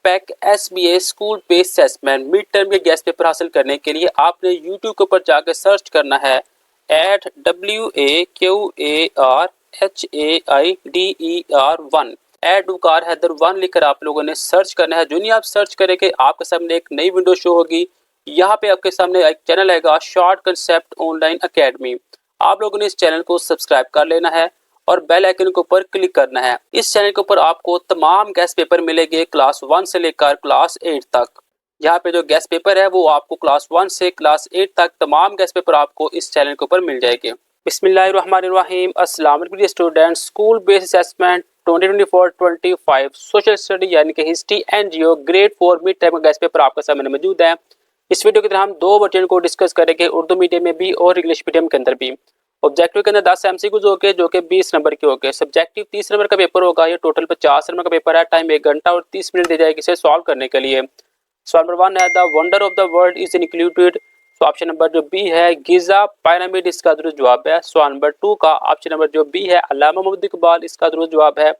Pack SBA school based assessment mid term के guest paper हासिल करने के लिए आपने यूट्यूब के ऊपर जाकर सर्च करना है @WAQARHAIDER1 @वकार हैदर 1 लिखकर आप लोगों ने सर्च करना है। जो नहीं आप सर्च करेंगे आपके सामने एक नई विंडो शो होगी। यहाँ पे आपके सामने एक चैनल आएगा शॉर्ट कंसेप्ट ऑनलाइन एकेडमी। आप लोगों ने इस चैनल को सब्सक्राइब कर लेना है और बेल आइकन के ऊपर क्लिक करना है। इस चैनल के ऊपर आपको तमाम गेस्ट पेपर मिलेंगे क्लास 1 से लेकर क्लास 8 तक। यहाँ पे जो गेस्ट पेपर है वो आपको क्लास 1 से क्लास 8 तक तमाम गेस्ट पेपर आपको इस चैनल के ऊपर मिल जाएंगे। बिस्मिल्लाहिर्रहमानिर्रहीम। अस्सलाम वालेकुम students. School based assessment 2024-25 social study यानी कि history and Jio grade 4 mid term का गेस्ट पेपर आपके सामने मौजूद है। इस वीडियो की तरह हम दो वर्जन को डिस्कस करेंगे, उर्दू मीडियम में भी और इंग्लिश मीडियम के अंदर भी। ऑब्जेक्टिव के अंदर 10 MCQs होंगे जो कि 20 नंबर के होंगे। सब्जेक्टिव 30 नंबर का पेपर होगा। ये टोटल 50 नंबर का पेपर है। टाइम 1 घंटा और 30 मिनट दी जाएगी इसे सॉल्व करने के लिए। सवाल नंबर 1 है the wonder of the world is included. तो ऑप्शन नंबर जो बी है गिजा पिरामिड, इसका दुरुस्त जवाब है। सवाल नंबर 2 का ऑप्शन नंबर जो बी है अल्लामा मोहम्मद इकबाल, इसका दुरुस्त जवाब है।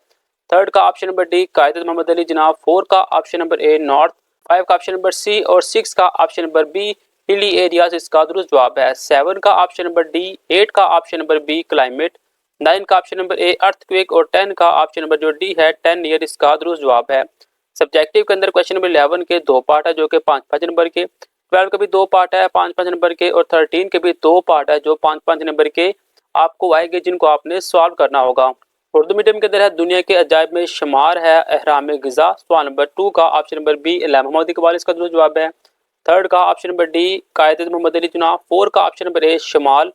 थर्ड का ऑप्शन नंबर डी कायदत मोहम्मद अली जिनाह। 4 का ऑप्शन नंबर ए नॉर्थ। 5 का ऑप्शन नंबर सी और 6 का option number B hilly areas, इसका दुरुस्त जवाब है। 7 का ऑप्शन नंबर डी। 8 का ऑप्शन नंबर बी क्लाइमेट। 9 का ऑप्शन नंबर ए अर्थक्वेक और 10 का ऑप्शन नंबर जो डी है 10 ईयर, इसका दुरुस्त जवाब है। सब्जेक्टिव के अंदर क्वेश्चन नंबर 11 के 2 पार्ट है जो कि 5-5 नंबर के। 12 के भी 2 पार्ट है 5-5 नंबर के और 13 के भी 2 पार्ट है जो 5-5 नंबर के आपको आएंगे जिनको आपने सॉल्व करना होगा। उर्दू मीडियम के अंदर है दुनिया के अजायब में शुमार है अहराम गिजा। सवाल नंबर 2 का option number B Allama Muhammad Iqbal, इसका दुरुस्त जवाब है। थर्ड का ऑप्शन नंबर डी कायदत मोहम्मद अली जिनाह। 4 का ऑप्शन नंबर ए शमाल।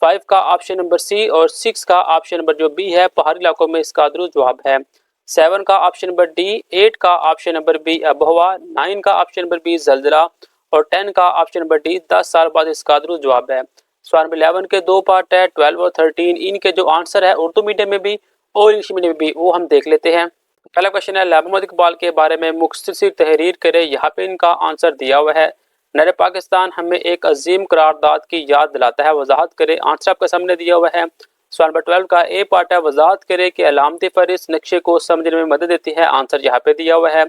5 का ऑप्शन नंबर सी और 6 का ऑप्शन नंबर जो बी है पहाड़ी इलाकों में, इसका दुरुस्त जवाब है। 7 का ऑप्शन नंबर डी। 8 का ऑप्शन नंबर बी आबोहवा। 9 का ऑप्शन नंबर बी जलजला और 10 का ऑप्शन नंबर डी 10 साल बाद, इसका दुरुस्त जवाब है। सवाल नंबर 11 के 2 पार्ट है 12 और 13। इनके जो आंसर है उर्दू मीडियम में भी और इंग्लिश मीडियम में भी वो हम देख लेते हैं। पहला क्वेश्चन है अल्लामा मोहम्मद इकबाल के बारे में मुख्तसर तहरीर करें। यहाँ पे इनका आंसर दिया हुआ है नर पाकिस्तान हमें एक अजीम करारदाद की याद दिलाता है, वजाहत करें। आंसर आपके सामने दिया हुआ है। सवाल नंबर 12 का ए पार्ट है वजाहत करें कि अलामती फहरिस्त नक्शे को समझने में मदद देती है। आंसर यहाँ पे दिया हुआ है।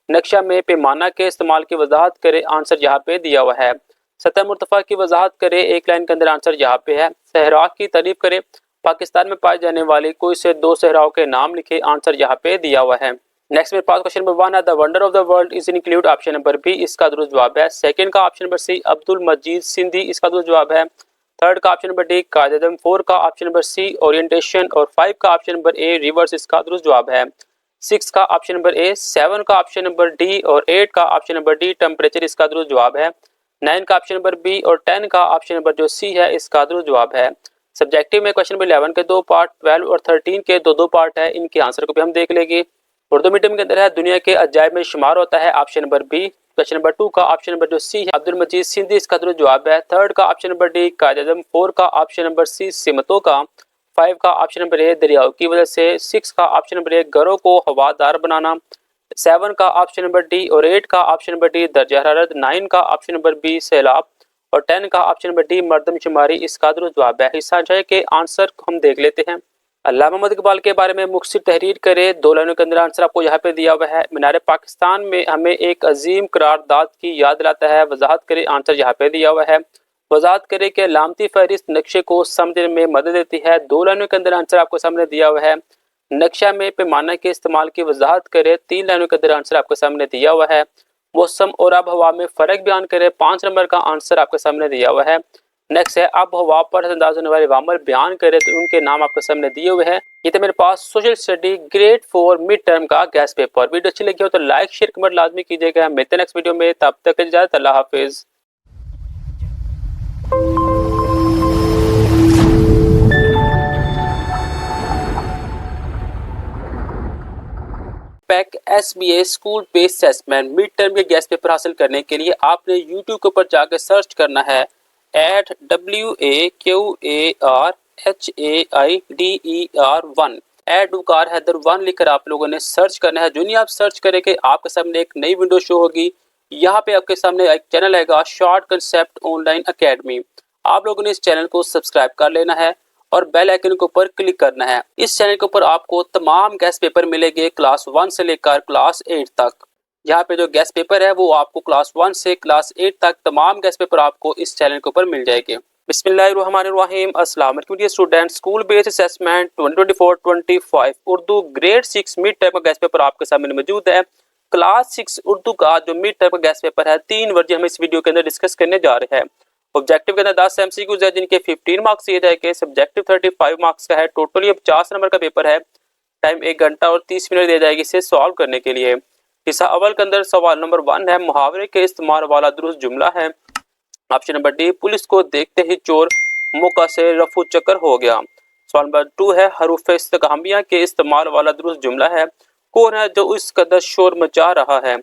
नक्शा में पैमाना के इस्तेमाल की वजाहत करें। आंसर यहाँ पे दिया हुआ है। सतह मुर्तफा की वजाहत करें। एक लाइन के अंदर आंसर यहाँ पे है। सहरा की तारीफ करें। पाकिस्तान में पाई जाने वाली कोई से 2 सहराओं के नाम लिखे। आंसर यहाँ पे दिया हुआ है। नेक्स्ट मेरे पास क्वेश्चन नंबर 1 है the wonder of the world is include. Option number B, इसका दुरुस्त जवाब है। सेकंड का option number C Abdul Majid Sindhi, इसका दुरुस्त जवाब है। थर्ड का ऑप्शन नंबर डी कायदम। 4 का ऑप्शन नंबर सी ओरिएंटेशन और 5 का ऑप्शन नंबर ए रिवर्स, इसका दुरुस्त जवाब है। 6 का ऑप्शन नंबर ए। 7 का ऑप्शन नंबर डी और 8 का ऑप्शन नंबर डी टेम्परेचर, इसका दुरुस्त जवाब है। 9 का ऑप्शन नंबर बी और 10 का ऑप्शन नंबर जो सी है, इसका दुरुस्त जवाब है। सब्जेक्टिव में क्वेश्चन नंबर 11 के 2 पार्ट, 12 और 13 के 2-2 पार्ट है। इनके आंसर को भी हम देख लेंगे। उर्दू मीडियम के अंदर है दुनिया के अजायब में शुमार होता है। Option number B. Question number 2 का ऑप्शन नंबर जो सी है अब्दुल मजीद सिंधी, इसका दुरुस्त जवाब है। थर्ड का ऑप्शन नंबर डी कायदम। 4 का ऑप्शन नंबर सी सिमतों का। 5 का ऑप्शन नंबर ए दरियाओं की वजह से। 6 का ऑप्शन नंबर ए घरों को हवादार बनाना। 7 का ऑप्शन नंबर डी और 8 का ऑप्शन नंबर डी दर्जा हरारत। 9 का ऑप्शन नंबर बी सैलाब और 10 का ऑप्शन नंबर डी मर्दमशुमारी, इसका दुरुस्त जवाब है। हिस्सा जो है के आंसर को हम देख लेते हैं। अल्लामा मोहम्मद इकबाल के बारे में मुख्तसर तहरीर करें। 2 लाइनों के अंदर आंसर आपको यहाँ पे दिया हुआ है। मीनार पाकिस्तान में हमें एक अजीम करारदाद की याद दिलाता है, वजाहत करें। आंसर यहाँ पे दिया हुआ है। वजाहत करें कि अलामती फहरिस्त नक्शे को समझने में मदद देती है। 2 लाइनों के अंदर आंसर आपको सामने दिया हुआ है। नक्शा में पैमाना के इस्तेमाल की वजाहत करें। 3 लाइनों के अंदर आंसर आपके सामने दिया हुआ है। मौसम और आब हवा में फ़र्क बयान करें। 5 नंबर का आंसर आपके सामने दिया हुआ है। नेक्स्ट है आब हवा पर अंदाज होने वाले वामल बयान करें, तो उनके नाम आपके सामने दिए हुए हैं। ये तो मेरे पास social study grade 4 mid term का गेस्ट पेपर। वीडियो अच्छी लगी हो तो लाइक शेयर कमेंट लाजमी कीजिएगा। मिलते हैं नेक्स्ट वीडियो में, तब तक इजाज़त, अल्लाह हाफिज़। Pack SBA school based assessment mid term के गेस्ट पेपर हासिल करने के लिए आपने यूट्यूब के ऊपर जाकर सर्च करना है @WAQARHAIDER1 वकार हैदर 1 लिखकर आप लोगों ने सर्च करना है। जो नहीं आप सर्च करेंगे आपके सामने एक नई विंडो शो होगी। यहाँ पे आपके सामने एक चैनल आएगा शॉर्ट कंसेप्ट ऑनलाइन एकेडमी। आप लोगों ने इस चैनल को सब्सक्राइब कर लेना है और बेल आइकन के ऊपर क्लिक करना है। इस चैनल के ऊपर आपको तमाम गेस्ट पेपर मिलेंगे क्लास 1 से लेकर क्लास 8 तक। यहाँ पे जो गेस्ट पेपर है वो आपको क्लास 1 से क्लास 8 तक तमाम गेस्ट पेपर आपको इस चैनल के ऊपर मिल जाएंगे। बिस्मिल्लाहिर्रहमानिर्रहीम। अस्सलाम वालेकुम dear student. School based assessment 2024-25 Urdu grade 6 mid term का गेस्ट पेपर आपके सामने मौजूद है। क्लास 6 उर्दू का जो मिड टर्म का गेस्ट पेपर है 3 वर्जन हम इस वीडियो के अंदर डिस्कस करने जा रहे हैं। ऑब्जेक्टिव के अंदर 10 एमसीक्यूज है जिनके 15 मार्क्स दिए जाएंगे। सब्जेक्टिव 35 मार्क्स का है। टोटली 50 नंबर का पेपर है। टाइम 1 घंटा और 30 मिनट दिया जाएगी इसे सॉल्व करने के लिए। हिस्सा अव्वल के अंदर सवाल नंबर 1 है, मुहावरे के इस्तेमाल वाला दुरुस्त जुमला है। ऑप्शन नंबर डी, पुलिस को देखते ही चोर मौका से रफू चक्कर हो गया। सवाल नंबर 2 है, हरूफ इस्तिकामिया के इस्तेमाल वाला दुरुस्त जुमला है। कौन है जो इस कदर शोर मचा रहा है।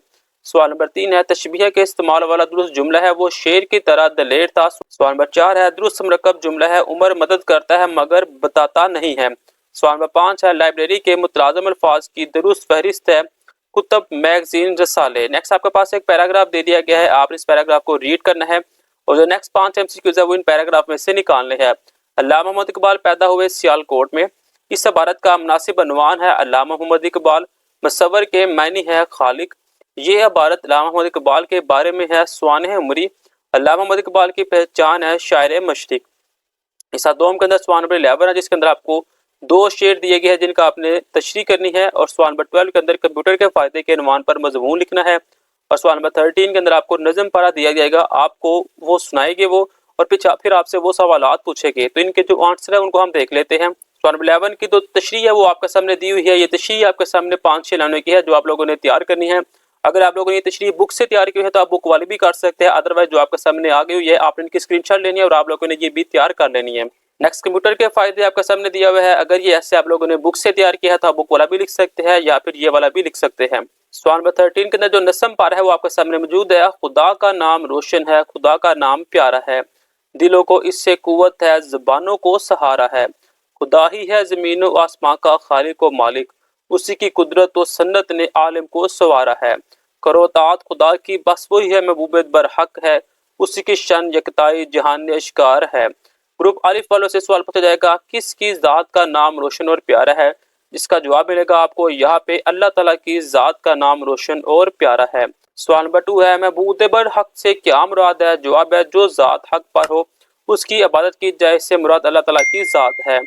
सवाल नंबर 3 है, तशबीह के इस्तेमाल वाला दुरुस्त जुमला है, वो शेर की तरह दलेर था। सवाल नंबर 4 है, दुरुस्त मरकब जुमला है, उमर मदद करता है मगर बताता नहीं है। सवाल नंबर 5 है, लाइब्रेरी के मुतलाज़िम अल्फाज की दुरुस्त फहरिस्त है, कुतब, मैगजीन, रसाले। नेक्स्ट आपके पास एक पैराग्राफ दे दिया गया है, आपने इस पैराग्राफ को रीड करना है और जो नेक्स्ट 5 एमसीक्यूज है वो इन पैराग्राफ में से निकालने हैं। अल्लामा मोहम्मद इकबाल पैदा हुए सियालकोट में। इस इबारत का मुनासिब अनवान है अल्लामा मोहम्मद इकबाल मुसव्वर के मायने है खालिक। ये इबारत अल्लामा मोहम्मद इकबाल के बारे में है स्वाने उमरी। अल्लामा मोहम्मद इकबाल की पहचान है शायर मशरिक। इस दोम के अंदर सवाल नंबर 11 है जिसके अंदर आपको 2 शेर दिए गए हैं जिनका आपने तशरीह करनी है और सवाल नंबर 12 के अंदर कंप्यूटर के फायदे के अनुमान पर मजमून लिखना है और सवाल नंबर 13 के अंदर आपको नज़म पारा दिया जाएगा, आपको वो सुनाएंगे वो और फिर आपसे वो सवालात पूछेंगे। तो इनके जो आंसर है उनको हम देख लेते हैं। सवाल नंबर 11 की जो तशरीह है वो आपके सामने दी हुई है। ये तशरीह आपके सामने 5-6 लाइनों की है जो आप लोगों ने तैयार करनी है। अगर आप लोगों ने ये तशरीह बुक से तैयार की है तो आप बुक वाली भी कर सकते हैं, अदरवाइज जो आपके सामने आ गई हुई है आपने इनकी स्क्रीनशॉट लेनी है और आप लोगों ने ये भी तैयार कर लेनी है। नेक्स्ट, कंप्यूटर के फायदे आपके सामने दिया हुआ है। अगर ये ऐसे आप लोगों ने बुक से तैयार किया है तो आप बुक वाला भी लिख सकते हैं या फिर ये वाला भी लिख सकते हैं। सवाल नंबर 13 के अंदर जो नस्म पारा है वो आपके सामने मौजूद है। खुदा का नाम रोशन है, खुदा का नाम प्यारा है, दिलों को इससे कुव्वत है, ज़बानों को सहारा है। खुदा ही है ज़मीन व आसमां का खालिक व मालिक, उसी की कुदरत व सन्नत ने आलम को संवारा है। करो तात खुदा की, बस वही है महबूब बरहक है, उसी की शन यकताई जहान अश्कार है। ग्रुप अलिफ वालों से सवाल पूछा जाएगा, किसकी ज़ात का नाम रोशन और प्यारा है। जिसका जवाब मिलेगा आपको यहाँ पे अल्लाह ताला की ज़ात का नाम रोशन और प्यारा है। सवाल नंबर 2 है, महबूब बरहक से क्या मुराद है। जवाब है, जो ज़ात हक पर हो उसकी इबादत की जाए, से मुराद अल्लाह ताला की ज़ात है।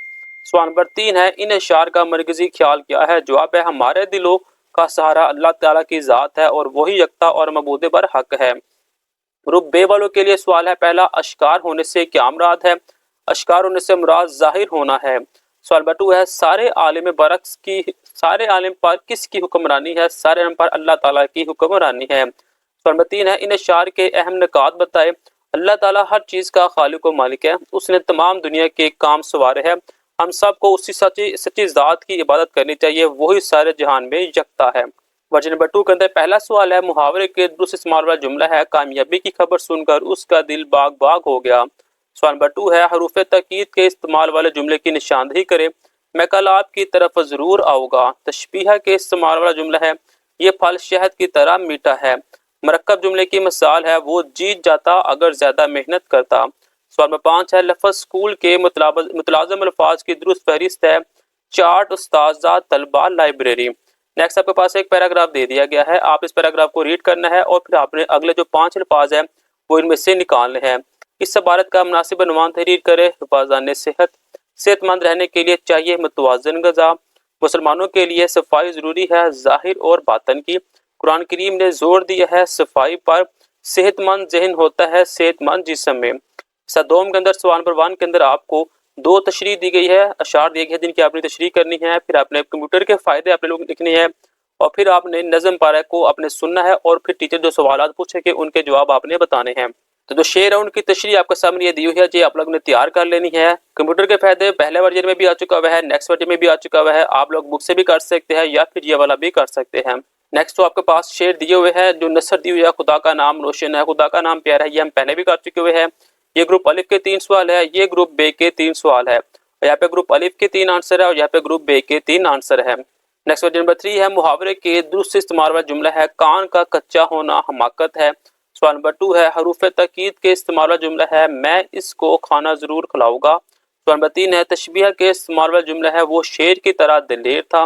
सवाल नंबर 3 है, इन अशार का मरकजी ख्याल क्या है। जवाब है, हमारे दिलों का सहारा अल्लाह ताला की ज़ात है और वही यकता और महबूब बरहक है। ग्रुप बे वालों के लिए सवाल है, पहला, अशकार होने से क्या मुराद है। अशकार होने से मुराद जाहिर होना है। सवाल नंबर 2 है, सारे आलिम पर किसकी हुक्मरानी है। सारे आलिम पर अल्लाह ताला की हुक्मरानी है। सवाल नंबर 3 है, इन अशार के अहम निकात बताए। अल्लाह ताला हर चीज़ का खालिक व मालिक है, उसने तमाम दुनिया के काम सवारे हैं, हम सब को उसी सच्ची ज़ात की इबादत करनी चाहिए, वही सारे जहान में यकता है। वर्जन नंबर 2 के अंदर पहला सवाल है, मुहावरे के दुरुस्त इस्तेमाल वाला जुमला है, कामयाबी की खबर सुनकर उसका दिल बाग बाग हो गया। सवाल नंबर 2 है, हरूफ तकीद के इस्तेमाल वाले जुमले की निशानदही करें। मैं कल आपकी तरफ ज़रूर आऊँगा। तशबीह के इस्तेमाल वाला जुमला है, ये फल शहद की तरह मीठा है। मरकब जुमले की मिसाल है, वो जीत जाता अगर ज़्यादा मेहनत करता। सवाल नंबर 5 है, लफ्ज़ स्कूल के मुतलाज़िम अल्फाज की दुरुस्त फहरिस्त है, चार्ट, उस्ताद, तलबा, लाइब्रेरी। नेक्स्ट आपके पास एक पैराग्राफ दे दिया गया है, आप इस पैराग्राफ को रीड करना है और फिर आपने अगले जो 5 अल्फाज हैं वो इनमें से निकालने हैं। इस इबारत का मुनासिब अनुमान तहरीर करें। हिफाज़ान सेहत, सेहतमंद रहने के लिए चाहिए मुतवाज़िन ग़िज़ा। मुसलमानों के लिए सफाई ज़रूरी है ज़ाहिर और बातन की। कुरान करीम ने जोर दिया है सफाई पर। सेहतमंद जहन होता है सेहतमंद जिस्म में। सदोम के अंदर सवाल नंबर 1 के अंदर आपको 2 तशरीह दी गई है, अशार दिए गए हैं जिनकी आपने तशरीह करनी है। फिर आपने कंप्यूटर के फ़ायदे आपने लोग लिखने हैं और फिर आपने नज़म पारा को आपने सुनना है और फिर टीचर जो सवाल पूछेंगे उनके जवाब आपने बताने हैं। तो जो शेर है उनकी तशरीह आपके सामने ये दी हुई है, जी आप लोगों ने तैयार कर लेनी है। कंप्यूटर के फायदे पहले वर्जन में भी आ चुका हुआ है, नेक्स्ट वर्जन में भी आ चुका हुआ है। आप लोग बुक से भी कर सकते हैं या फिर ये वाला भी कर सकते हैं। नेक्स्ट तो आपके पास शेर दिए हुए हैं, जो नसर दी हुई है, खुदा का नाम रोशन है, खुदा का नाम प्यारा है, ये हम पहले भी कर चुके हुए हैं। ये ग्रुप अलिफ के 3 सवाल है, ये ग्रुप बे के 3 सवाल है। यहाँ पे ग्रुप अलिफ के 3 आंसर है और यहाँ पे ग्रुप बे के 3 आंसर है। नेक्स्ट वर्जन नंबर 3 है, मुहावरे के दुरुस्त इस्तेमाल वाला जुमला है, कान का कच्चा होना हमाकत है। सवाल नंबर 2 है, हरूफ तकीद के इस्तेमाल वाला जुमला है, मैं इसको खाना ज़रूर खिलाऊंगा। सवाल नंबर 3 है, तशबीह के इस्तेमाल वाला जुमला है, वो शेर की तरह दिलेर था।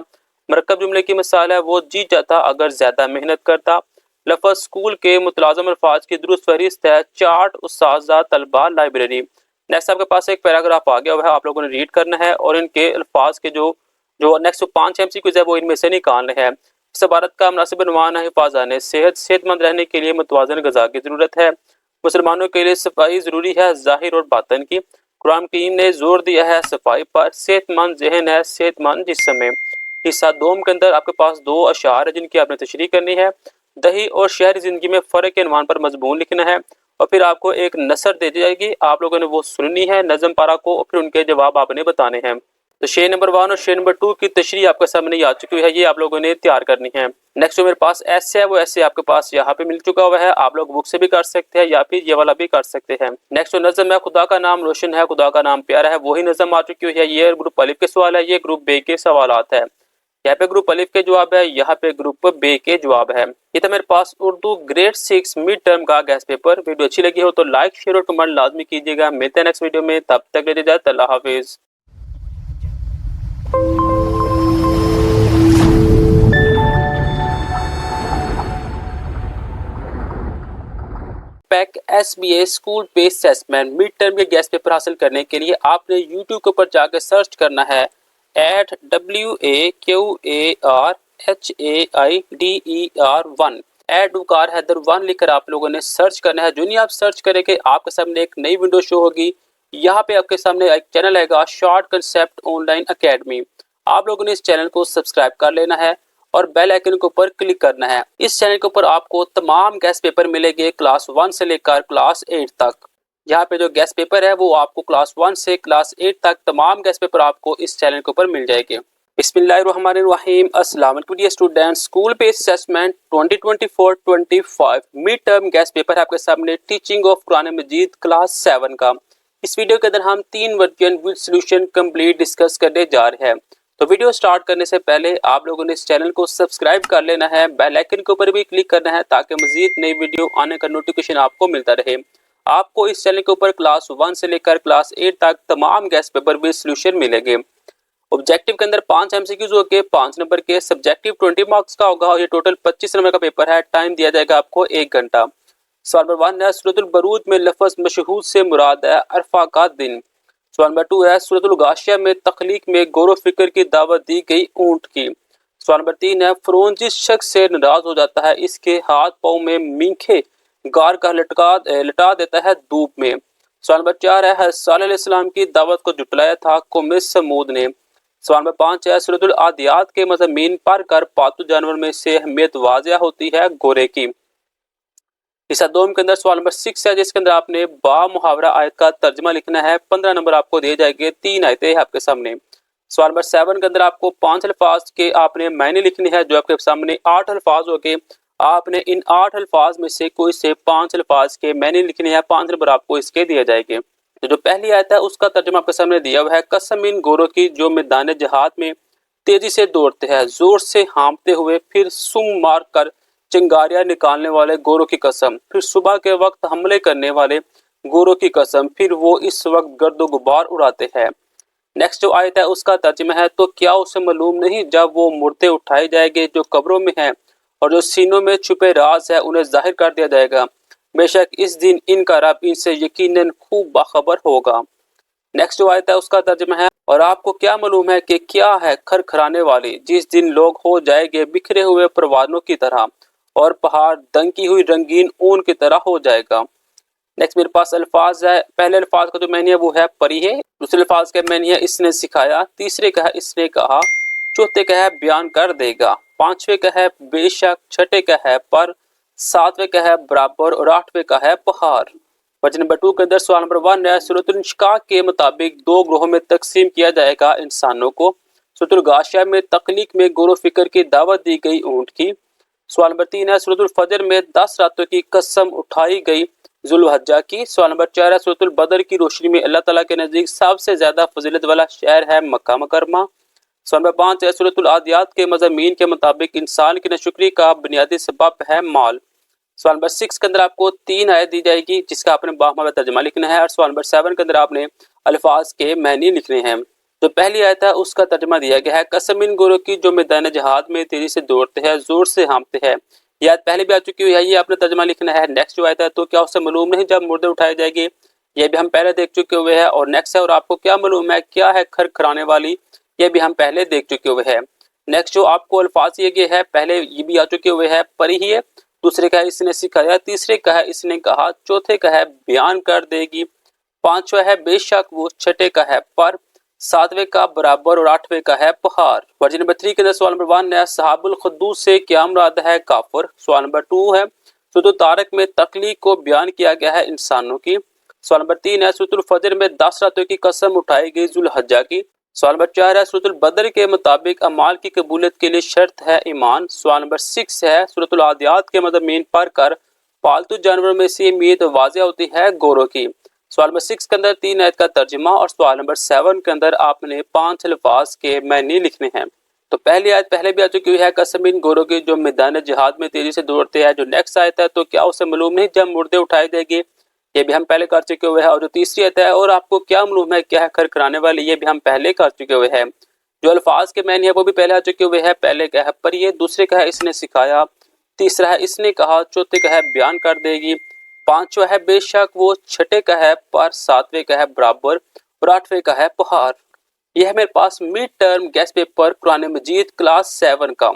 मरकब जुमले की मिसाल है, वो जीत जाता अगर ज़्यादा मेहनत करता। लफ्ज़ स्कूल के मुतलाज़म अल्फाज की दुरुस्त फहरिस्त है, चार्ट, उस्ताज़ा, तलबा, लाइब्रेरी। नेक्स्ट आपके पास एक पैराग्राफ आ गया, वह आप लोगों ने रीड करना है और इनके अल्फाज के जो जो नेक्स्ट 5 MCQs है वो इनमें से निकालने हैं। इस इबारत का मुनासिब उन्वान है, हिफाज़ान सेहतमंद रहने के लिए मुतवाज़न ग़िज़ा की ज़रूरत है। मुसलमानों के लिए सफाई ज़रूरी है, ज़ाहिर और बातिन की। कुरान करीम ने जोर दिया है सफाई पर। सेहतमंद ज़हन है सेहतमंद जिस्म में। हिस्सा दोम के अंदर आपके पास 2 अशार है जिनकी आपने तशरीह करनी है। दही और शहरी ज़िंदगी में फ़र्क के अनवान पर मजमून लिखना है और फिर आपको एक नसर दे दी जाएगी, आप लोगों ने वो सुननी है नज़म पारा को और फिर उनके जवाब आपने बताने हैं। तो शेर नंबर 1 और शेर नंबर 2 की तशरीह आपके सामने आ चुकी है, ये आप लोगों ने तैयार करनी है। नेक्स्ट जो मेरे पास ऐसे है वो ऐसे आपके पास यहाँ पे मिल चुका हुआ है, आप लोग बुक से भी कर सकते हैं या फिर ये वाला भी कर सकते हैं। नेक्स्ट जो नज़म है, खुदा का नाम रोशन है, खुदा का नाम प्यारा है, वही नज़म आ चुकी हुई है। ये ग्रुप अलिफ के सवाल है, ये ग्रुप बे के सवालात है। यहाँ पे ग्रुप अलिफ के जवाब है, यहाँ पे ग्रुप बे के जवाब है। ये था मेरे पास उर्दू ग्रेड 6 मिड टर्म का गैस पेपर। वीडियो अच्छी लगी हो तो लाइक शेयर और कमेंट लाजमी कीजिएगा। मिलते हैं नेक्स्ट वीडियो में, तब तक के लिए इजाज़त, अल्लाह हाफिज़। Pack SBA school based assessment mid term के गैस पेपर हासिल करने के लिए आपने यूट्यूब के ऊपर जाकर सर्च करना है WAQARHAIDER1 एडुकार हैदर 1 लिखकर आप लोगों ने सर्च करना है। जो नहीं आप सर्च करेंगे आपके सामने एक नई विंडो शो होगी। यहाँ पे आपके सामने एक चैनल आएगा शॉर्ट कंसेप्ट ऑनलाइन अकेडमी। आप लोगों ने इस चैनल को सब्सक्राइब कर लेना है और बेल आइकन के ऊपर क्लिक करना है। इस चैनल के ऊपर आपको तमाम गैस पेपर मिलेंगे क्लास 1 से लेकर क्लास 8 तक। यहाँ पे जो गैस पेपर है वो आपको क्लास 1 से क्लास 8 तक तमाम गैस पेपर आपको इस चैनल के ऊपर मिल जाएंगे। बिस्मिल्लाहिर्रहमानिर्रहीम। अस्सलाम वालेकुम dear students. School based assessment 2024-25 mid term guess paper है आपके सामने, teaching of Quran Majeed class 7 का। इस वीडियो के अंदर हम 3 version with solution complete discuss करने जा रहे हैं। तो वीडियो स्टार्ट करने से पहले आप लोगों ने इस चैनल को सब्सक्राइब कर लेना है, बेल आइकन के ऊपर भी क्लिक करना है ताकि मजीद नई वीडियो आने का नोटिफिकेशन आपको मिलता रहे। आपको इस चैनल के ऊपर क्लास 1 से लेकर क्लास 8 तक तमाम गैस पेपर भी सॉल्यूशन मिलेंगे। ऑब्जेक्टिव के अंदर 5 MCQs होंगे, 5 नंबर के। सब्जेक्टिव 20 मार्क्स का होगा और ये टोटल 25 नंबर का पेपर है। टाइम दिया जाएगा आपको 1 घंटा। सवाल नंबर 1 है, सूरतुल बरूज में लफ्ज़ मशहूद से मुराद है अरफा का दिन। सवाल नंबर 2 है, सूरतुल गाशिया में तख्लीक में गौर फिक्र की दावत दी गई ऊंट की। सवाल नंबर 3 है, फ़िरौन जिस शख्स से नाराज हो जाता है इसके हाथ पाँव में मींखे गार का लटा देता है धूप में। सवाल नंबर 4 है, हज़रत सालेह अलैहिस्सलाम की दावत को जुटलाया था कौम समूद ने। सवाल नंबर 5 है, सूरतुल आदियात के मज़ामीन पढ़ कर पालतू जानवर में से अहमियत वाज़िया होती है घोड़े की। हिस्सा 2 के अंदर सवाल नंबर 6 है जिसके अंदर आपने बा मुहावरा आयत का तर्जमा लिखना है। 15 नंबर आपको दिए जाएंगे, 3 आयतें आपके सामने। सवाल नंबर 7 के अंदर आपको 5 अल्फाज के आपने मायने लिखने हैं जो आपके सामने 8 अल्फाज हो गए। आपने इन 8 अल्फाज में से कोई से 5 अल्फाज के मायने लिखने हैं। 5 नंबर आपको इसके दिए जाएंगे। तो जो पहली आयत है उसका तर्जमा आपके सामने दिया हुआ है, कसम इन गोरों की जो मैदान जहाद में तेजी से दौड़ते हैं, जोर से हाँफते हुए, फिर सुम मार कर चिंगारियां निकालने वाले गोरों की कसम, फिर सुबह के वक्त हमले करने वाले गोरों की कसम, फिर वो इस वक्त गर्दो गुबार उड़ाते हैं। नेक्स्ट जो आयत है उसका तर्जुमा है, तो क्या उसे मालूम नहीं जब वो मुर्दे उठाए जाएंगे जो कब्रों में हैं और जो सीनों में छुपे राज है उन्हें जाहिर कर दिया जाएगा। बेशक इस दिन इनका रब इनसे यकीनन खूब बाखबर होगा। नेक्स्ट जो आयत है उसका तर्जुमा है, और आपको क्या मालूम है कि क्या है खरखराने वाली, जिस दिन लोग हो जाएंगे बिखरे हुए परवानों की तरह और पहाड़ दंकी हुई रंगीन ऊन की तरह हो जाएगा। नेक्स्ट मेरे पास अल्फाज है। पहले अल्फाज का जो मैनी है वो है परी है। दूसरे अल्फाज का मैनी है इसने सिखाया। तीसरे का है इसने कहा। चौथे का है बयान कर देगा। पांचवे का है बेशक। छठे का है पर। सातवें का है बराबर और आठवें का है पहाड़। वजन नंबर 2 के अंदर सवाल नंबर 1 है, सूरतुल इंशिकाक के मुताबिक 2 ग्रोहों में तकसीम किया जाएगा इंसानों को। सूरतुल गाशिया में तख्लीक में गौर फिक्र की दावत दी गई ऊंट की। सवाल नंबर 3 है, सूरतुल फजर में 10 रातों की कसम उठाई गई जुल्हज्जा की। सवाल नंबर 4 है, सूरतुल बदर की रोशनी में अल्लाह ताला के नज़दीक सबसे ज्यादा फजीलत वाला शहर है मक्का मुकरमा। सवाल नंबर 5 है, सूरतुल आदियात के मज़ामीन के मुताबिक इंसान की नाशुक्री का बुनियादी सबब है माल। सवाल नंबर 6 के अंदर आपको 3 आयत दी जाएगी जिसका आपने बाहमा तर्जुमा लिखना है और सवाल नंबर 7 के अंदर आपने अल्फाज के मैनी लिखने हैं। जो पहली आयत है उसका तर्जुमा दिया गया है, कसम इन गोरों की जो मैदान जहाद में तेजी से दौड़ते हैं, जोर से हाँफते हैं, ये आयत पहले भी आ चुकी है, ये आपने तर्जमा लिखना है। नेक्स्ट जो आयत है, तो क्या उससे मालूम नहीं जब मुर्दे उठाए जाएंगे, ये भी हम पहले देख चुके हुए हैं। और नेक्स्ट है, और आपको क्या मालूम है क्या है खरखराने वाली, ये भी हम पहले देख चुके हुए हैं। नेक्स्ट जो आपको अल्फाज ये है, पहले ये भी आ चुके हुए हैं, परी ही है। दूसरे का है इसने सिखाया, तीसरे का है इसने कहा, चौथे का है बयान कर देगी, पांचवा है बेशक वो, छठे का है पर, सातवें का बराबर और आठवें का है पहाड़। वर्जन नंबर 3 के अंदर सवाल नंबर 1 है, सहाबुल खुद्दूस से क्या मुराद है काफिर। सवाल नंबर 2 है, सूरह तारक में तख्लीक को बयान किया गया है इंसानों की। सवाल नंबर 3 है, सूरह फजर में 10 रातों की कसम उठाई गई जुल्हज्जा की। सवाल नंबर 4 है, सूरह बदर के मुताबिक अमाल की कबूलियत के लिए शर्त है ईमान। सवाल नंबर 6 है, सूरह आदियात के मज़ामीन पढ़कर पालतू जानवरों में से मीत वाज़ेह होती है गोरों की। सवाल नंबर 6 के अंदर 3 आयत का तर्जुमा, और सवाल नंबर 7 के अंदर आपने 5 अल्फाज के मैनी लिखने हैं। तो पहली आयत पहले भी आ चुकी है, कसम इन गोरों की जो मैदान जिहाद में तेजी से दौड़ते हैं। जो नेक्स्ट आयत है, तो क्या उसे मालूम नहीं जब मुर्दे उठाए देंगे, ये भी हम पहले कर चुके हुए हैं। और जो तीसरी आयत है, और आपको क्या मालूम है क्या है खरखराने वाली, ये भी हम पहले कर चुके हुए हैं। जो अल्फाज के मैनी है वो भी पहले आ चुके हुए हैं। पहले का है पर ये, दूसरे का है इसने सिखाया, तीसरा है इसने कहा, चौथे का है बयान कर देगी, पांचवा है बेशक वो, छठे का है पर, सातवें का है बराबर और आठवें का है पहाड़। यह है मेरे पास mid term guest paper Quran Majeed class 7 का।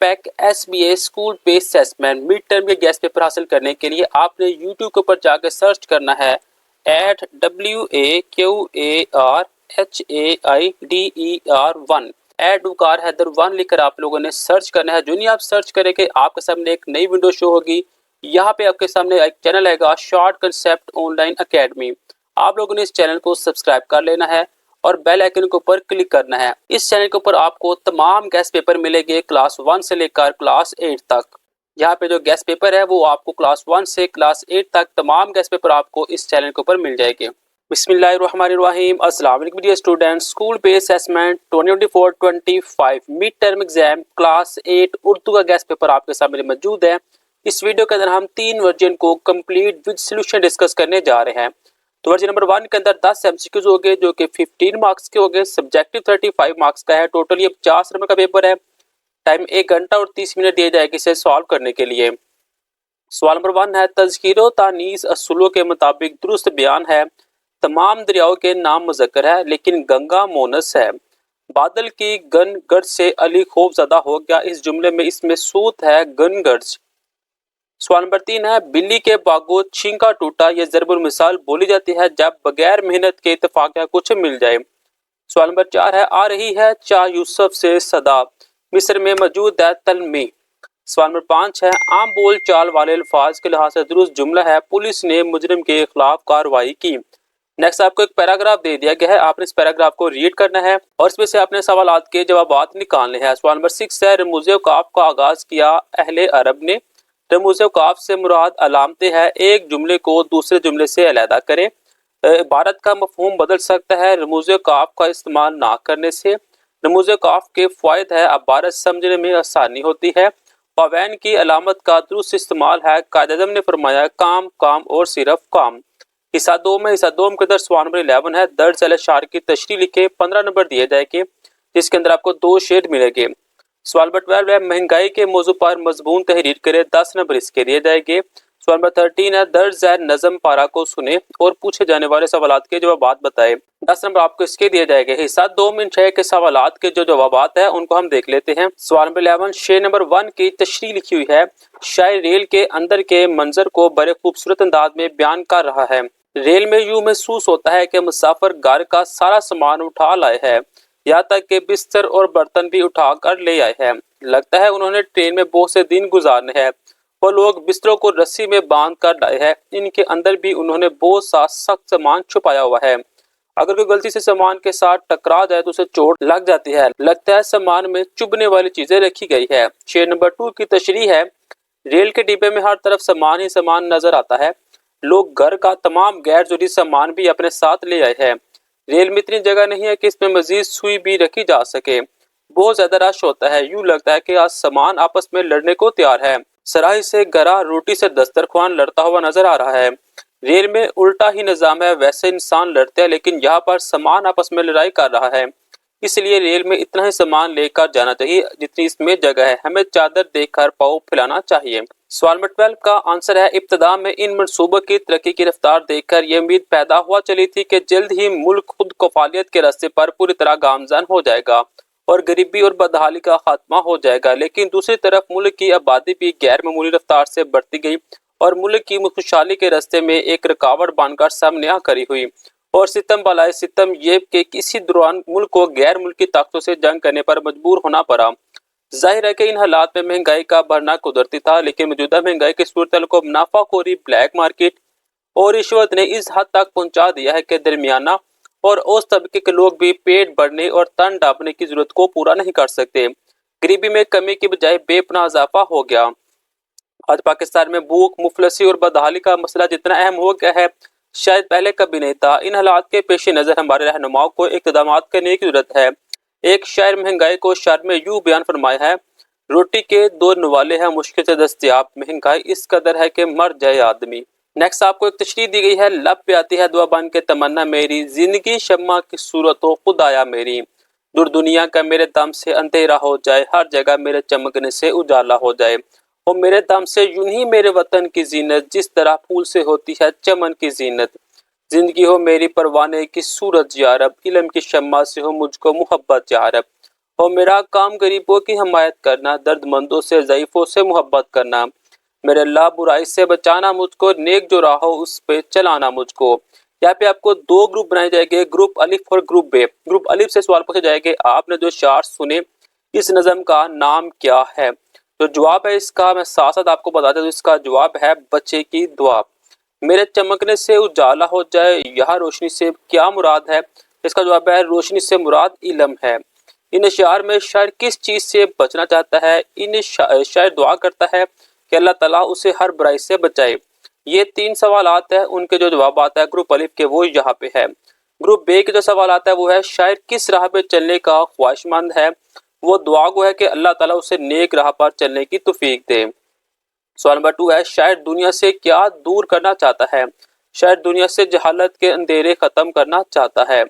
पैक SBA school based assessment mid term के गेस्ट पेपर हासिल करने के लिए आपने YouTube के ऊपर जाकर सर्च करना है WAQARHAIDER1 एडवकार हैदर 1 लिखकर आप लोगों ने सर्च करना है। जो नहीं आप सर्च करेंगे आपके सामने एक नई विंडो शो होगी। यहाँ पे आपके सामने एक चैनल आएगा शॉर्ट कंसेप्ट ऑनलाइन अकेडमी। आप लोगों ने इस चैनल को सब्सक्राइब कर लेना है और बेल आइकन के ऊपर क्लिक करना है। इस चैनल के ऊपर आपको तमाम गेस्ट पेपर मिलेंगे क्लास 1 से लेकर क्लास 8 तक। यहाँ पे जो गेस्ट पेपर है वो आपको क्लास 1 से क्लास 8 तक तमाम गेस्ट पेपर आपको इस चैनल के ऊपर मिल जाएंगे। बिस्मिल्लाहिर्रहमानिर्रहीम। अस्सलाम वालेकुम dear students. School based assessment 2024-25 mid term exam class 8 Urdu का गेस्ट पेपर आपके सामने मौजूद है। इस वीडियो के अंदर हम 3 वर्जन को कंप्लीट विद सॉल्यूशन डिस्कस करने जा रहे हैं। तो वर्जन नंबर 1 के अंदर 10 MCQs हो गए जो कि 15 मार्क्स के हो गए। सब्जेक्टिव 35 मार्क्स का है। टोटल ये 50 नंबर का पेपर है। टाइम 1 घंटा और 30 मिनट दिए जाएंगे इसे सॉल्व करने के लिए। सवाल नंबर 1 है, तज़कीरो तानीस असूलों के मुताबिक दुरुस्त बयान है। तमाम दरियाओं के नाम मुज़क्कर है लेकिन गंगा मोनस है। बादल की गनगर्ज से अली खौफ ज़दा हो गया। इस जुमले में इसमें सूत है गनगर्ज। सवाल नंबर 3 है, बिल्ली के बागो छींका टूटा। यह ज़रबुल मिसाल बोली जाती है जब बगैर मेहनत के इत्तेफाक कुछ मिल जाए। सवाल नंबर 4 है, आ रही है चा यूसुफ से सदा, मिस्र में मौजूद है तल में। सवाल नंबर 5 है, आम बोल चाल वाले अल्फाज के लिहाज से दुरुस्त जुमला है, पुलिस ने मुजरिम के खिलाफ कार्रवाई की। नेक्स्ट आपको एक पैराग्राफ दे दिया गया है, आपने इस पैराग्राफ को रीड करना है और इसमें से आपने सवालात के जवाबात निकालने हैं। सवाल नंबर 6 है, रमूज़ औक़ाफ़ का आगाज किया अहले अरब ने। रमूज़ औक़ाफ़ से मुराद अलामतें है। एक जुमले को दूसरे जुमले से अलहदा करें। इबारत का मफहूम बदल सकता है रमूज़ औक़ाफ़ का इस्तेमाल ना करने से। रमूज़ औक़ाफ़ के फ़ायदे है, इबारत समझने में आसानी होती है। पावैन की अलामत का दुरुस्त इस्तेमाल है। कायद-ए-आज़म ने फरमाया काम काम और सिर्फ काम। हिस्सा 2 में हिस्सा 2 के अंदर सवाल नंबर 11 है, दर्ज अल-अशार की तशरीह लिखे। 15 नंबर दिए जाएंगे जिसके अंदर आपको 2 शेर मिलेंगे। सवाल नंबर 12 है, महंगाई के मौजू पर मजबून तहरीर करे। 10 नंबर इसके दिए जाएंगे। सवाल नंबर 13 है, दर्ज नज़म पारा को सुने और पूछे जाने वाले सवालात के जवाबात बताए। 10 नंबर आपको इसके दिए जाएंगे। हिस्सा 2 में 6 के सवालात के जो जवाबात है उनको हम देख लेते हैं। सवाल नंबर 11 शेर नंबर 1 की तशरीह लिखी हुई है। शायर रेल के अंदर के मंजर को बड़े खूबसूरत अंदाज में बयान कर रहा है। रेल में यूं महसूस होता है कि मुसाफिर घर का सारा सामान उठा लाए हैं, यहाँ तक कि बिस्तर और बर्तन भी उठा कर ले आए हैं। लगता है उन्होंने ट्रेन में बहुत से दिन गुजारने हैं। वो लोग बिस्तरों को रस्सी में बांध कर लाए हैं। इनके अंदर भी उन्होंने बहुत सा सख्त सामान छुपाया हुआ है। अगर कोई गलती से सामान के साथ टकरा जाए तो उसे चोट लग जाती है। लगता है सामान में चुभने वाली चीजें रखी गई है। शेर नंबर 2 की तशरीह है, रेल के डिब्बे में हर तरफ सामान ही सामान नजर आता है। लोग घर का तमाम गैर जरूरी सामान भी अपने साथ ले आए हैं। रेल में इतनी जगह नहीं है कि इसमें मजीद सुई भी रखी जा सके। बहुत ज्यादा रश होता है। यूं लगता है कि आज सामान आपस में लड़ने को तैयार है। सराय से गरा रोटी से दस्तरखान लड़ता हुआ नजर आ रहा है। रेल में उल्टा ही निजाम है, वैसे इंसान लड़ते हैं लेकिन यहाँ पर सामान आपस में लड़ाई कर रहा है। इसलिए रेल में इतना ही सामान लेकर जाना चाहिए जितनी इसमें जगह है। हमें चादर देकर पाँव फैलाना चाहिए। सवाल नंबर 12 का आंसर है, इब्तदा में इन मंसूबों की तरक्की की रफ्तार देखकर यह उम्मीद पैदा हुआ चली थी कि जल्द ही मुल्क खुद कफालियत के रास्ते पर पूरी तरह गामजान हो जाएगा और गरीबी और बदहाली का खात्मा हो जाएगा। लेकिन दूसरी तरफ मुल्क की आबादी भी गैर मामूली रफ्तार से बढ़ती गई और मुल्क की खुशहाली के रास्ते में एक रुकावट बनकर सामने आ खड़ी हुई। और सितम बलाए सितम ये कि किसी दौरान मुल्क को गैर मुल्की ताकतों से जंग करने पर मजबूर होना पड़ा। जाहिर है कि इन हालात में महंगाई का बढ़ना कुदरती था, लेकिन मौजूदा महंगाई की सूरत को मुनाफाखोरी, ब्लैक मार्केट और रिश्वत ने इस हद तक पहुंचा दिया है कि दरमियाना और औसत तबके के लोग भी पेट भरने और तन ढांपने की जरूरत को पूरा नहीं कर सकते। गरीबी में कमी की बजाय बेपनाह इजाफा हो गया। आज पाकिस्तान में भूख, मुफलसी और बदहाली का मसला जितना अहम हो गया है शायद पहले कभी नहीं था। इन हालात के पेश नज़र हमारे रहनुमाओं को इक़दाम करने की जरूरत है। एक शायर महंगाई को शायर में यूं बयान फरमाया है, रोटी के दो नवाले हैं मुश्किल से दस्तयाब, महंगाई इस कदर है कि मर जाए आदमी। नेक्स्ट आपको एक तशरीह दी गई है, लब पे आती है दुआ बन के तमन्ना मेरी, जिंदगी शम्मा की सूरत हो खुदाया मेरी, दूर दुनिया का मेरे दम से अंधेरा हो जाए, हर जगह मेरे चमकने से उजाला हो जाए। और मेरे दम से यूं ही मेरे वतन की जीनत, जिस तरह फूल से होती है चमन की जीनत, जिंदगी हो मेरी परवाने की सूरज यारब, इल्म की शम्मा से हो मुझको मोहब्बत यारब। हो मेरा काम गरीबों की हमायत करना, दर्दमंदों से ज़ईफों से मोहब्बत करना, मेरे अल्लाह बुराई से बचाना मुझको, नेक जो राह हो उस पे चलाना मुझको। यहाँ पे आपको दो ग्रुप बनाए जाएंगे, ग्रुप अलिफ और ग्रुप बे। ग्रुप अलिफ से सवाल पूछे जाएंगे, आपने जो शार सुने इस नज़म का नाम क्या है? जो जवाब है इसका मैं साथ साथ आपको बता दें, तो इसका जवाब है बच्चे की दुआ। मेरे चमकने से उजाला हो जाए, यह रोशनी से क्या मुराद है? इसका जवाब है रोशनी से मुराद इल्म है। इन अशार में शायर किस चीज़ से बचना चाहता है? इन शायर दुआ करता है कि अल्लाह ताला उसे हर बुराई से बचाए। ये तीन सवालात है, उनके जो जवाब आता है ग्रुप अलिफ के वो यहाँ पे है। ग्रुप बे के जो सवाल आता है वो है, शायर किस राह पे चलने का ख्वाहिशमंद है? वो दुआ गो है कि अल्लाह ताला उसे नेक राह पर चलने की तौफीक दे। सवाल नंबर 2 है, शायर दुनिया से क्या दूर करना चाहता है? शायर दुनिया से जहालत के अंधेरे खत्म करना चाहता है।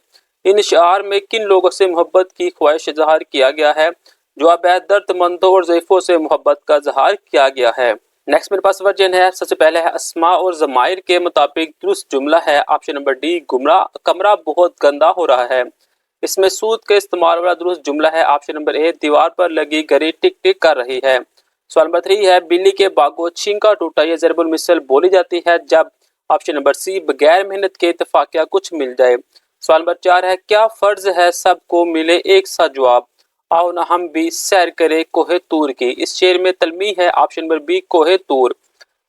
इन शार में किन लोगों से मोहब्बत की ख्वाहिश इजहार किया गया है? जवाब है दर्दमंदों और ज़ईफों से मोहब्बत का इजहार किया गया है। नेक्स्ट मेरे पास वर्जन है, सबसे पहले है अस्मा और ज़माइर के मुताबिक दुरुस्त जुमला है ऑप्शन नंबर डी, कमरा बहुत गंदा हो रहा है। इसमें सूद के इस्तेमाल वाला दुरुस्त जुमला है ऑप्शन नंबर ए, दीवार पर लगी घड़ी टिक टिक कर रही है। सवाल नंबर 3 है, बिल्ली के बागो छिंका टूटा, ये ज़रबुल मिसल बोली जाती है जब ऑप्शन नंबर सी, बगैर मेहनत के इत्तेफाकिया कुछ मिल जाए। सवाल नंबर 4 है, क्या फर्ज है सबको मिले एक सा जवाब, आओ ना हम भी सैर करें कोहे तूर की। इस शेर में तलमी है ऑप्शन नंबर बी, कोहे तूर।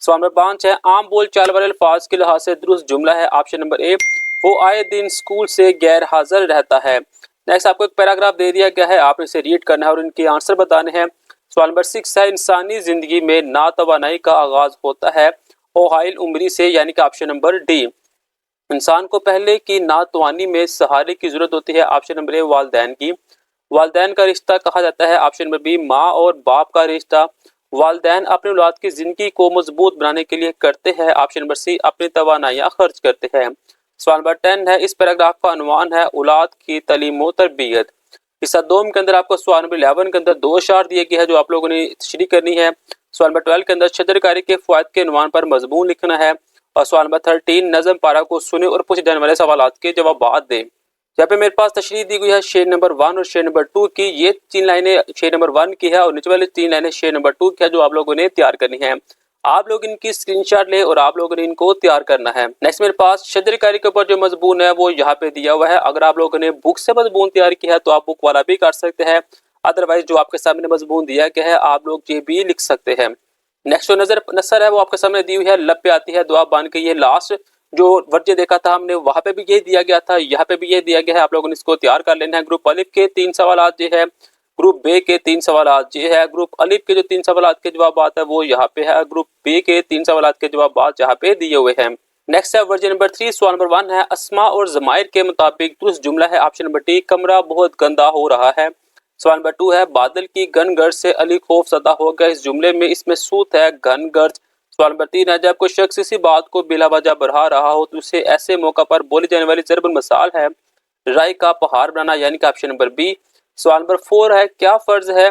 सवाल नंबर 5 है, आम बोल चाल वाले अल्फाज के लिहाज से दुरुस्त जुमला है ऑप्शन नंबर ए, वो आए दिन स्कूल से गैर हाजिर रहता है। नेक्स्ट आपको एक पैराग्राफ दे दिया गया है, आपने इसे रीड करना है और इनके आंसर बताने हैं। सवाल नंबर 6 है, इंसानी जिंदगी में नातवानाई का आगाज होता है ओहाइल उम्री से, यानी कि ऑप्शन नंबर डी। इंसान को पहले की नातवानी में सहारे की जरूरत होती है ऑप्शन नंबर ए, वालदैन की। वालदैन का रिश्ता कहा जाता है ऑप्शन नंबर बी, माँ और बाप का रिश्ता। वालदैन अपनी औलाद की जिंदगी को मजबूत बनाने के लिए करते हैं ऑप्शन नंबर सी, अपनी तवानाइयाँ खर्च करते हैं। सवाल नंबर 10 है, इस पैराग्राफ का अनुमान है औलाद की तालीम व तरबियत। हिस्सा 2 के अंदर आपको सवाल नंबर 11 के अंदर 2 अशार दिए गए हैं जो आप लोगों ने तशरीह करनी है। सवाल नंबर 12 के अंदर शजरकारी के फ़वाइद के अनुमान पर मजमून लिखना है। और सवाल नंबर 13 नज़म पारा को सुने और पूछे जाने वाले सवाल के जवाब दें। यहाँ पे मेरे पास तशरीह दी गई है शेर नंबर 1 और शेर नंबर 2 की। ये 3 लाइनें शेर नंबर 1 की है और नीचे वाली 3 लाइनें शेर नंबर 2 की है जो आप लोगों ने तैयार करनी है। आप लोग इनकी स्क्रीनशॉट ले और आप लोगों ने इनको तैयार करना है। नेक्स्ट मेरे पास शजरकारी के ऊपर जो मजमून है वो यहाँ पे दिया हुआ है। अगर आप लोगों ने बुक से मजमून तैयार किया है तो आप बुक वाला भी कर सकते हैं, अदरवाइज जो आपके सामने मजमून दिया गया है आप लोग ये भी लिख सकते हैं। नेक्स्ट जो नसर है वो आपके सामने दी हुई है, लब पे आती है दुआ बन के। ये लास्ट जो वर्जे देखा था हमने वहां पे भी ये दिया गया था, यहाँ पे भी ये दिया गया है, आप लोगों ने इसको तैयार कर लेना है। ग्रुप अलिफ के 3 सवाल ये है, ग्रुप बे के 3 सवाल ये है। ग्रुप अलिफ के जो 3 सवाल के जवाब है वो यहाँ पे है, ग्रुप बे के 3 सवाल के जवाब यहाँ पे दिए हुए हैं। नेक्स्ट है वर्जन नंबर 3, सवाल नंबर 1 है, अस्मा और ज़माइर के मुताबिक दुरुस्त जुमला है ऑप्शन नंबर डी, कमरा बहुत गंदा हो रहा है। सवाल नंबर 2 है, बादल की घन गर्ज से अली खौफ ज़दा हो गया। इस जुमले में इसमें सूत है घन गर्ज। सवाल नंबर 3 है, जब कोई शख्स किसी बात को बिला वजह बढ़ा रहा हो तो उसे ऐसे मौका पर बोली जाने वाली ज़रबुल मसाल है राय का पहाड़ बनाना, यानी कि ऑप्शन नंबर बी। सवाल नंबर 4 है, क्या फर्ज है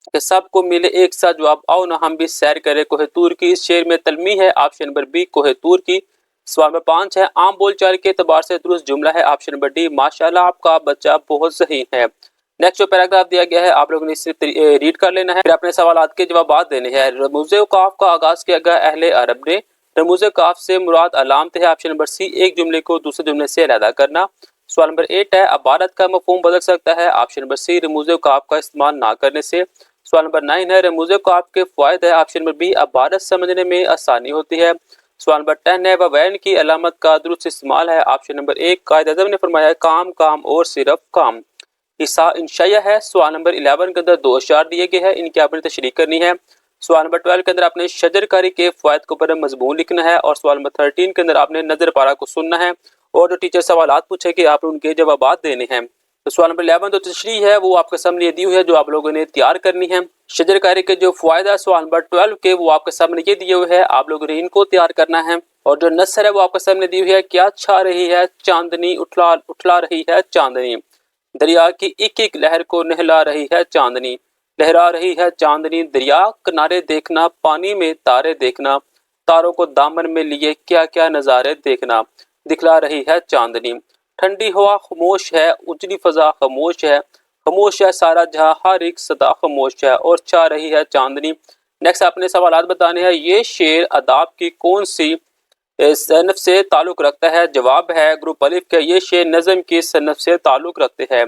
कि सबको मिले एक साथ जवाब, आओ ना हम भी सैर करें कोहे तूर की, इस शेर में तलमी है, ऑप्शन नंबर बी कोहे तूर की। सवाल नंबर 5 है, आम बोलचाल के एतबार से दुरुस्त जुमला है, ऑप्शन नंबर डी, माशाल्लाह आपका बच्चा बहुत सही है। नेक्स्ट जो पैराग्राफ दिया गया है आप लोगों ने इसे रीड कर लेना है, फिर अपने सवालात के जवाब देने हैं। रमूज़े काफ का आगाज किया गया अहले अरब ने। रमूज़े काफ से मुराद अलामत है, ऑप्शन नंबर सी, एक जुमले को दूसरे जुमले से अलग करना। सवाल नंबर 8 है, अबारत का मफहूम बदल सकता है, ऑप्शन नंबर सी, रमूज़े काफ का इस्तेमाल ना करने से। सवाल नंबर 9 है, रमूज़े काफ के फ़वाइद है, ऑप्शन नंबर बी, अबारत समझने में आसानी होती है। सवाल नंबर 10 है, वैन की अलामत का दुरुस्त इस्तेमाल है, ऑप्शन नंबर 1, कायद अज़म ने फरमाया काम काम और सिर्फ काम। हिस्सा इंशाया है। सवाल नंबर 11 के अंदर 2 अशार दिए गए हैं, इनकी आपने तशरीह करनी है। सवाल नंबर 12 के अंदर आपने शजरकारी के फ़वाइद के ऊपर मजमून लिखना है, और सवाल नंबर 13 के अंदर आपने नजर पारा को सुनना है, और जो टीचर सवालात पूछेगी आपने उनके जवाब देने हैं। तो सवाल नंबर 11 जो तशरीह है वो आपके सामने दी हुई है, जो आप लोगों ने तैयार करनी है। शजरकारी के जो फ़वाइद है सवाल नंबर 12 के वो आपके सामने ये दिए हुए हैं, आप लोगों ने इनको तैयार करना है। और जो नसर है वो आपके सामने दी हुई है, क्या छा रही है चांदनी, उठला रही है चांदनी, दरिया की एक एक लहर को नहला रही है चांदनी, लहरा रही है चांदनी, दरिया किनारे देखना, पानी में तारे देखना, तारों को दामन में लिए क्या क्या नज़ारे देखना, दिखला रही है चांदनी। ठंडी हवा खामोश है, उजली फजा खामोश है सारा जहां, हर एक सदा खामोश है, और छा रही है चांदनी। नेक्स्ट आपने सवालात बताने हैं, ये शेर अदाब की कौन सी सनफ से ताल्लुक रखता है। जवाब है ग्रुप अलिफ के, ये शेर नज़म की सनफ से ताल्लुक रखते हैं।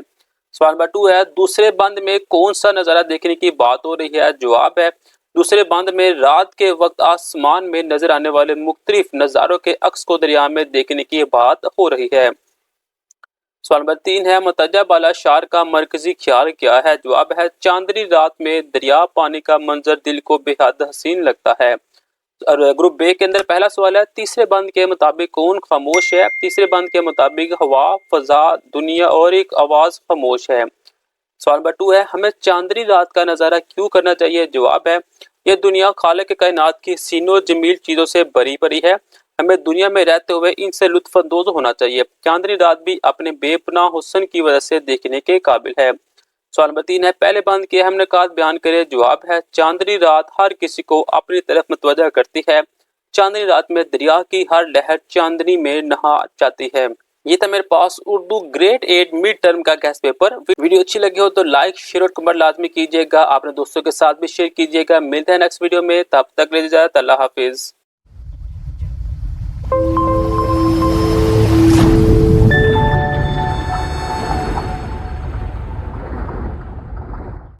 सवाल नंबर 2 है, दूसरे बंद में कौन सा नज़ारा देखने की बात हो रही है। जवाब है दूसरे बंद में रात के वक्त आसमान में नजर आने वाले मुख्तलिफ नज़ारों के अक्स को दरिया में देखने की बात हो रही है। सवाल नंबर 3 है, मुतजा बाला शार का मरकजी ख्याल क्या है। जवाब है चांदनी रात में दरिया पानी का मंजर दिल को बेहद हसीन लगता है। और ग्रुप बे के अंदर पहला सवाल है, तीसरे बंद के मुताबिक कौन खामोश है। तीसरे बंद के मुताबिक हवा, फजा, दुनिया और एक आवाज खामोश है। सवाल नंबर 2 है, हमें चांदनी रात का नज़ारा क्यों करना चाहिए। जवाब है ये दुनिया खालिक कायनात की हसीनो जमील चीज़ों से भरी पड़ी है, हमें दुनिया में रहते हुए इनसे लुत्फानंदोज होना चाहिए। चांदनी रात भी अपने बेपनाह हुस्न की वजह से देखने के काबिल है। सवाल नंबर 3 है, पहले बंद के अहम निकात बयान करें। जवाब है चांदनी रात हर किसी को अपनी तरफ मुतवज्जा करती है, चांदनी रात में दरिया की हर लहर चांदनी में नहा जाती है। ये था मेरे पास उर्दू ग्रेड 8 मिड टर्म का गेस्ट पेपर। वीडियो अच्छी लगी हो तो लाइक शेयर और कमेंट लाजमी कीजिएगा, अपने दोस्तों के साथ भी शेयर कीजिएगा। मिलते हैं नेक्स्ट वीडियो में, तब तक ले इजाजत, अल्लाह हाफिज।